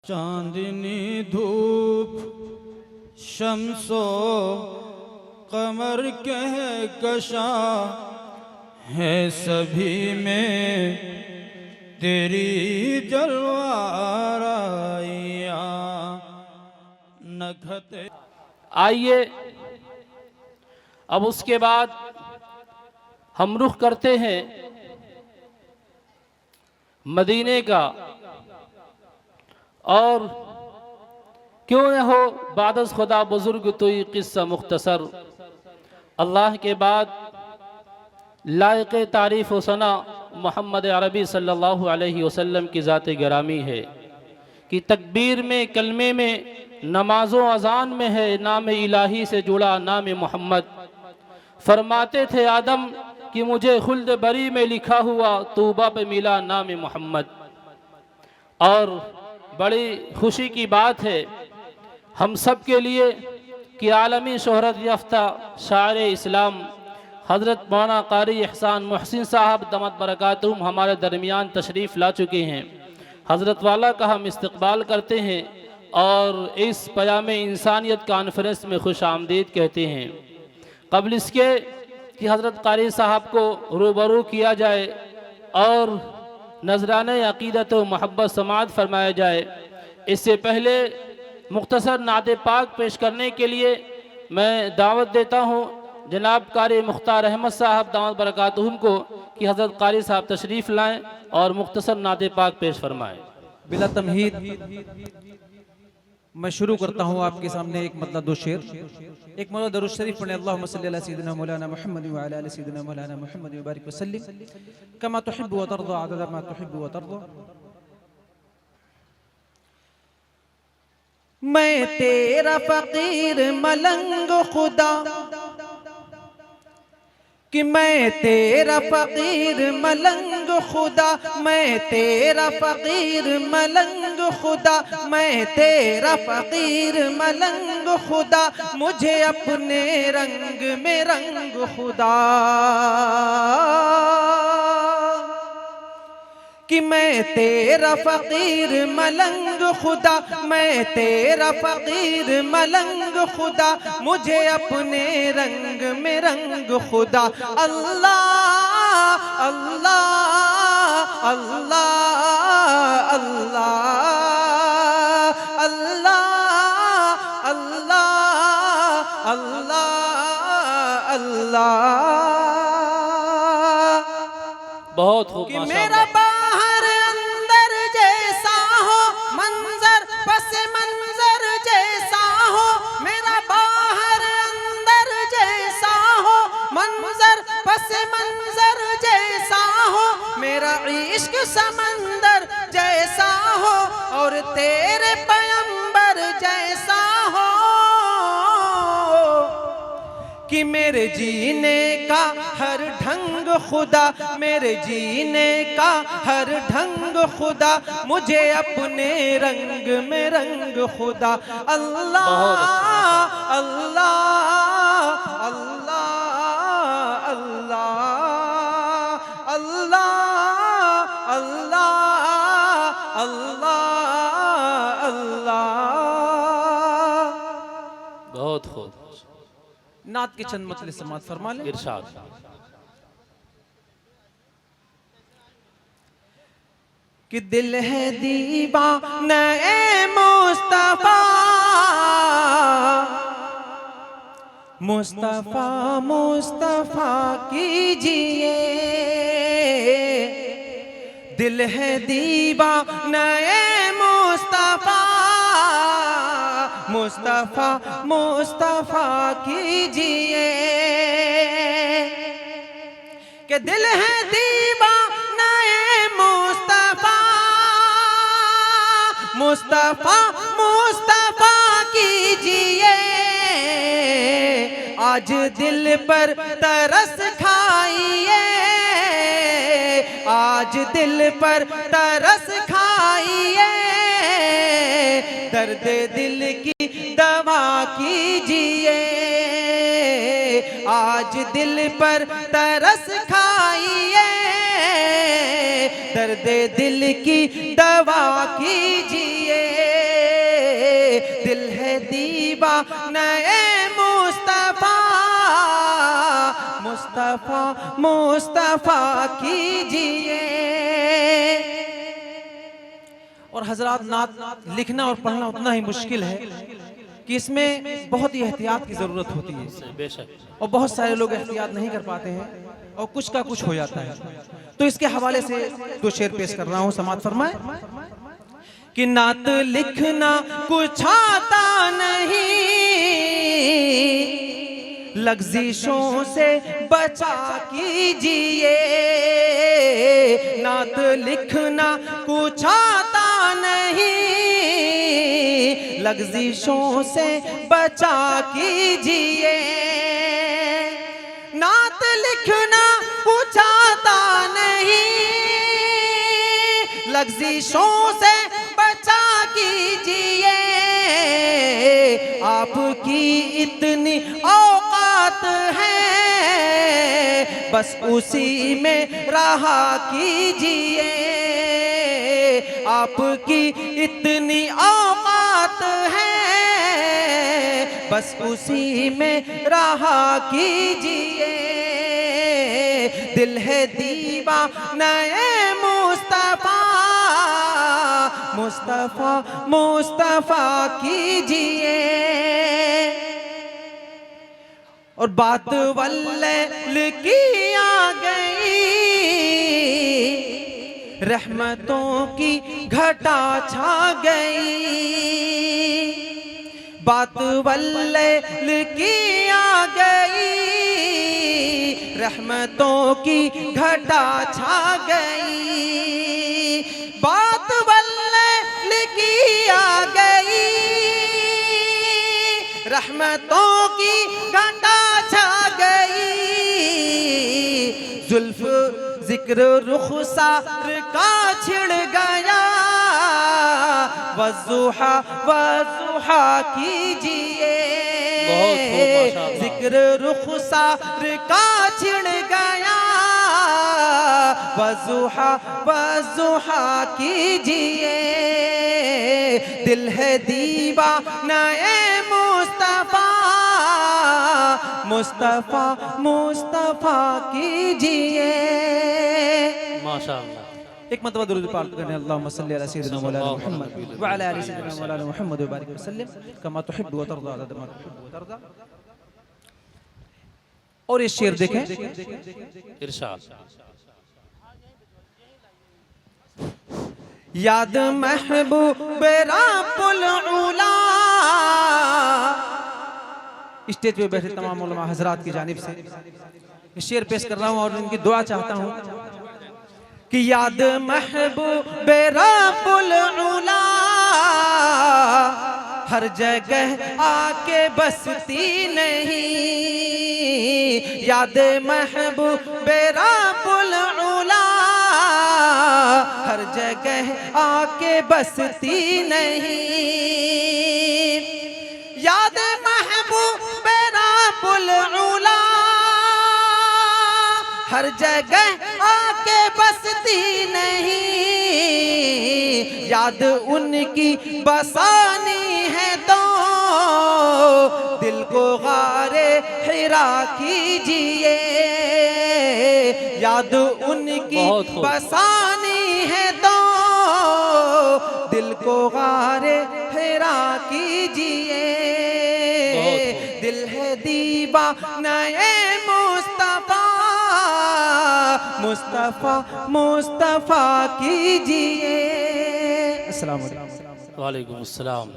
चांदनी धूप शम्सो कमर कहकशा है सभी में तेरी जलवाराइया नखते। आइए अब उसके बाद हम रुख करते हैं मदीने का, और क्यों न हो बादस खुदा बुजुर्ग तो ये किस्सा मुख्तसर। अल्लाह के बाद लायक तारीफ़ व सना मोहम्मद अरबी सल्लल्लाहु अलैहि वसल्लम की ज़ात गिरामी है कि तकबीर में, कलमे में, नमाज़ों अज़ान में है नाम इलाही से जुड़ा नाम मोहम्मद। फरमाते थे आदम कि मुझे खुल्द बरी में लिखा हुआ तूबा पे मिला नाम मोहम्मद। और बड़ी खुशी की बात है हम सब के लिए कि आलमी शोहरत याफ्ता शायर इस्लाम हज़रत मौलाना कारी एहसान मोहसिन साहब दमत बरकातुहुम हमारे दरमियान तशरीफ़ ला चुके हैं। हज़रत वाला का हम इस्तकबाल करते हैं और इस पयाम इंसानियत कॉन्फ्रेंस में खुश आमदीद कहते हैं। कबल इसके कि हज़रत कारी साहब को रूबरू किया जाए और नजराने अक़ीदत व मोहब्बत समाअत फरमाया जाए, इससे पहले मुख्तसर नात पाक पेश करने के लिए मैं दावत देता हूँ जनाब कारी मुख्तार अहमद साहब दामत बरकातुहुम को कि हज़रत कारी साहब तशरीफ़ लाएँ और मुख्तसर नात पाक पेश फरमाएँ। बिला तमहीद मैं शुरू करता हूँ आपके सामने एक मतलब दो शेर। एक मौला दरूद शरीफ पढ़ें, अल्लाहुम्मा सल्ली अला सय्यिदिना मौलाना मुहम्मद व अला आलि सय्यिदिना मौलाना मुहम्मद व बारिक वसल्लिम कमा तुहिब्बु व तर्दा अदद मा तुहिब्बु व तर्दा। मैं तेरा फकीर मलंग खुदा कि मैं तेरा फकीर मलंग खुदा, मैं तेरा फकीर मलंग खुदा, मैं तेरा फकीर मलंग खुदा, मुझे अपने रंग में रंग खुदा। कि मैं तेरा फकीर मलंग खुदा, मैं तेरा फकीर मलंग खुदा, मुझे अपने रंग में रंग खुदा। अल्लाह अल्लाह अल्लाह अल्लाह अल्लाह अल्लाह अल्लाह अल्लाह। बहुत खूब। कि मेरा बाहर अंदर जैसा हो मंजर पस मंजर जैसा हो, मेरा बाहर अंदर जैसा हो मंजर पस मंजर जैसा हो, मेरा इश्क समंदर जैसा हो और तेरे पैगंबर जैसा हो। कि मेरे जीने का हर ढंग खुदा, मेरे जीने का हर ढंग खुदा, मुझे अपने रंग में रंग खुदा। अल्लाह अल्लाह अल्लाह अल्लाह अल्लाह अल्लाह अल्लाह अल्लाह। बहुत खूब। नात के चंद मतले समात फरमा ले। इरशाद। कि दिल है दीवाना ए मुस्तफा, मुस्तफा मुस्तफा कीजिए। दिल है दीवाना ए मुस्तफा, मुस्तफा मुस्तफा कीजिए। कि दिल है दीवाना ए मुस्तफा, मुस्तफा मुस्तफा कीजिए। आज दिल पर तरस खाइए, आज दिल पर तरस खाइए। दर्द दिल की दवा कीजिए, आज दिल पर तरस खाइए। दर्द दिल की दवा कीजिए। दीवाना मुस्तफा मुस्तफा मुस्तफा कीजिए। और हजरात, नात लिखना और पढ़ना उतना ही मुश्किल है कि इसमें बहुत ही एहतियात की जरूरत होती है, बेशक। और बहुत सारे लोग एहतियात नहीं कर पाते हैं और कुछ का कुछ हो जाता है। तो इसके हवाले से दो शेर पेश कर रहा हूं, समात फरमाए कि नात लिखना कुछ आता नहीं, लग्जिशों से बचा कीजिए। नात लिखना कुछ आता नहीं, लग्जिशों से बचा कीजिए। नात लिखना कुछ आता नहीं, लग्जिशों से बचा कीजिए। आपकी इतनी औकात है, बस उसी में रहा कीजिए। आपकी इतनी औकात है, बस उसी में रहा कीजिए। दिल है दीवाना मुस्तफा मुस्तफा मुस्तफा कीजिए। और बात वल्लैल की आ गई, रहमतों की घटा छा गई। बात वल्लैल की आ गई, रहमतों की घटा छा गई। बात वल्लैल की आ गई, रहमतों की घटा छा गई। जुल्फ जिक्र रुखसार का छिड़ गया, वज़ुहा वज़ुहा कीजिए। जिक्र रुखसार का छिड़ गया, वज़ुहा वज़ुहा कीजिए। दिल है दीवाना मुस्तफा मुस्तफा मुस्तफा कीजिए। माशाअल्लाह। एक मतबा दुरूद पाक करने अल्लाहुम्मा सल्ली अला सय्यिदिना मौलाना मुहम्मद व अला आलि सय्यिदिना मौलाना मुहम्मद व बारिक वसल्लम कमा तुहिब्बु व तर्दा अदद मा तुहिब्बु व तर्दा। और ये शेर देखें, इरशाद। याद महबूब रब्बुल उला। स्टेज पे बैठे तमाम उलमा हजरात की जानिब से ये शेर पेश कर रहा हूं और इनकी दुआ चाहता हूं कि याद महबूब रब्बुल उला हर जगह आके बसती नहीं। याद महबूब रब्बुल उला हर जगह आके बसती नहीं। याद महबूब रब्बुल उला हर जगह आके बसती नहीं। याद उनकी बसानी है तो दिल को गारे हिरा कीजिए। याद उनकी बसानी है तो दिल को गारे हिरा कीजिए। दिल है दीवाना मुस्तफा मुस्तफा मुस्तफा कीजिए। अस्सलाम वालेकुम। वालेकुम अस्सलाम।